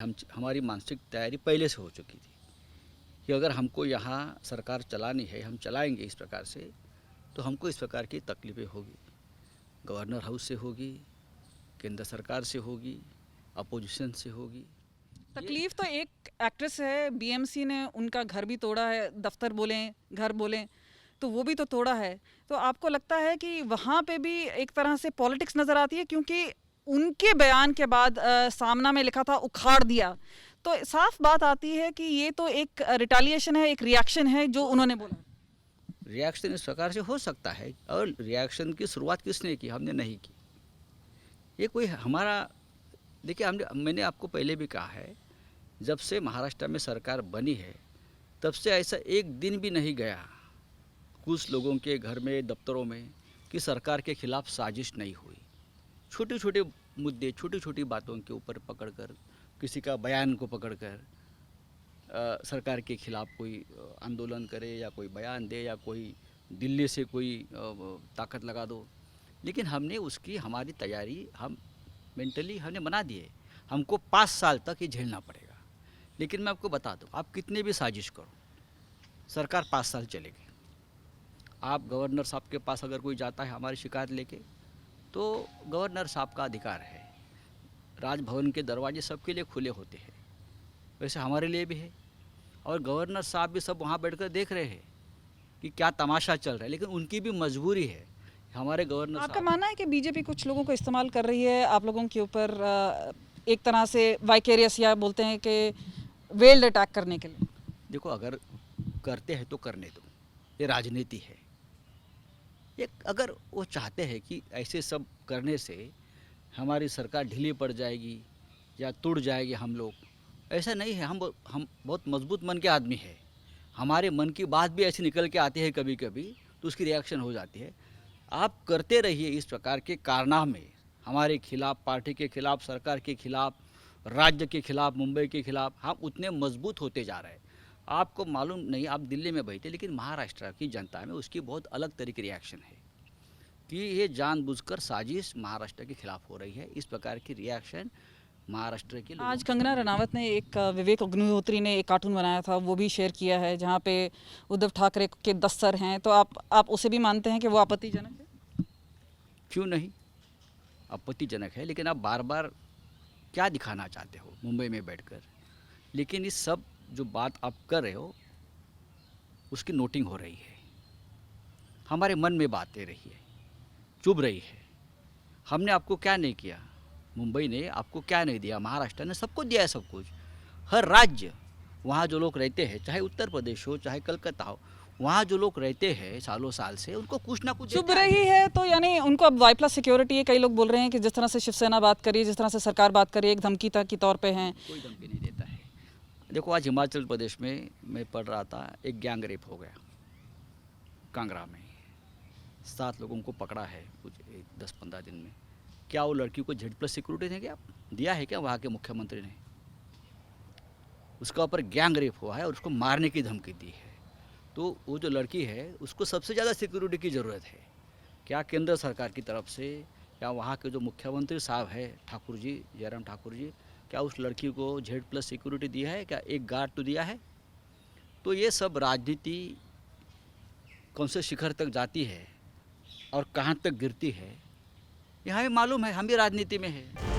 हमारी मानसिक तैयारी पहले से हो चुकी थी कि अगर हमको यहाँ सरकार चलानी है, हम चलाएंगे इस प्रकार से, तो हमको इस प्रकार की तकलीफ़ें होगी। गवर्नर हाउस से होगी, केंद्र सरकार से होगी, अपोजिशन से होगी। तकलीफ तो एक एक्ट्रेस है, बीएमसी ने उनका घर भी तोड़ा है, दफ्तर बोलें घर बोलें तो वो भी तो तोड़ा है। तो आपको लगता है कि वहाँ पे भी एक तरह से पॉलिटिक्स नज़र आती है, क्योंकि उनके बयान के बाद सामना में लिखा था उखाड़ दिया, तो साफ बात आती है कि ये तो एक रिटालिएशन है, एक रिएक्शन है जो उन्होंने बोला। रिएक्शन इस प्रकार से हो सकता है, और रिएक्शन की शुरुआत किसने की? हमने नहीं की। ये कोई हमारा, देखिए मैंने आपको पहले भी कहा है, जब से महाराष्ट्र में सरकार बनी है तब से ऐसा एक दिन भी नहीं गया कुछ लोगों के घर में, दफ्तरों में, कि सरकार के खिलाफ साजिश नहीं हुई। छोटे छोटे मुद्दे, छोटी छोटी बातों के ऊपर पकड़कर, किसी का बयान को पकड़कर सरकार के खिलाफ कोई आंदोलन करे या कोई बयान दे या कोई दिल्ली से कोई ताकत लगा दो। लेकिन हमने उसकी, हमारी तैयारी हम मेंटली हमने बना दी है। हमको 5 साल तक ये झेलना पड़ेगा। लेकिन मैं आपको बता दूं, आप कितने भी साजिश करो, सरकार 5 साल चलेगी। आप गवर्नर साहब के पास अगर कोई जाता है हमारी शिकायत लेके, तो गवर्नर साहब का अधिकार है, राजभवन के दरवाजे सबके लिए खुले होते हैं, वैसे हमारे लिए भी है। और गवर्नर साहब भी सब वहाँ बैठकर देख रहे हैं कि क्या तमाशा चल रहा है, लेकिन उनकी भी मजबूरी है। हमारे गवर्नर आपका साहब, मानना है कि बीजेपी कुछ लोगों को इस्तेमाल कर रही है आप लोगों के ऊपर, एक तरह से वाइकेरियस, या बोलते हैं कि वेल्ड अटैक करने के लिए? देखो, अगर करते हैं तो करने दो, ये राजनीति है। ये अगर वो चाहते हैं कि ऐसे सब करने से हमारी सरकार ढीली पड़ जाएगी या टूट जाएगी, हम लोग, ऐसा नहीं है। हम बहुत मजबूत मन के आदमी हैं। हमारे मन की बात भी ऐसी निकल के आती है कभी कभी, तो उसकी रिएक्शन हो जाती है। आप करते रहिए इस प्रकार के कारनामे हमारे खिलाफ, पार्टी के खिलाफ, सरकार के खिलाफ, राज्य के खिलाफ, मुंबई के खिलाफ, हम उतने मजबूत होते जा रहे हैं। आपको मालूम नहीं, आप दिल्ली में बैठे, लेकिन महाराष्ट्र की जनता में उसकी बहुत अलग तरह की रिएक्शन है कि ये जानबूझकर साजिश महाराष्ट्र के खिलाफ हो रही है। इस प्रकार की रिएक्शन महाराष्ट्र के लोगों आज कंगना रनावत ने एक विवेक अग्निहोत्री ने एक कार्टून बनाया था, वो भी शेयर किया है, जहाँ पे उद्धव ठाकरे के 10 सर हैं, तो आप उसे भी मानते हैं कि वो आपत्तिजनक है? क्यों नहीं, आपत्तिजनक है, लेकिन आप बार बार क्या दिखाना चाहते हो मुंबई में बैठकर? लेकिन इस सब जो बात आप कर रहे हो उसकी नोटिंग हो रही है, हमारे मन में बातें रही है, चुभ रही है। हमने आपको क्या नहीं किया? मुंबई ने आपको क्या नहीं दिया? महाराष्ट्र ने सबको दिया है, सब कुछ। हर राज्य, वहाँ जो लोग रहते हैं, चाहे उत्तर प्रदेश हो चाहे कलकत्ता हो, वहाँ जो लोग रहते हैं सालों साल से, उनको कुछ ना कुछ चुभ देता है। रही है तो यानी उनको अब वाई प्लस सिक्योरिटी है। कई लोग बोल रहे हैं कि जिस तरह से शिवसेना बात करी, जिस तरह से सरकार बात करी, एक धमकी की तौर पे हैं। कोई धमकी नहीं देता है। देखो, आज हिमाचल प्रदेश में मैं पढ़ रहा था, एक गैंग रेप हो गया कांगड़ा में, 7 लोगों को पकड़ा है कुछ 10-15 दिन में। क्या वो लड़की को Z+ सिक्योरिटी ने क्या दिया है क्या वहाँ के मुख्यमंत्री ने? उसका ऊपर गैंग रेप हुआ है और उसको मारने की धमकी दी है। तो वो जो लड़की है उसको सबसे ज़्यादा सिक्योरिटी की ज़रूरत है। क्या केंद्र सरकार की तरफ से या वहाँ के जो मुख्यमंत्री साहब है ठाकुर जी, जयराम ठाकुर जी, क्या उस लड़की को Z+ सिक्योरिटी दिया है क्या? एक गार्ड तो दिया है? तो ये सब राजनीति कौन से शिखर तक जाती है और कहाँ तक गिरती है, ये हमें मालूम है। हम भी राजनीति में हैं।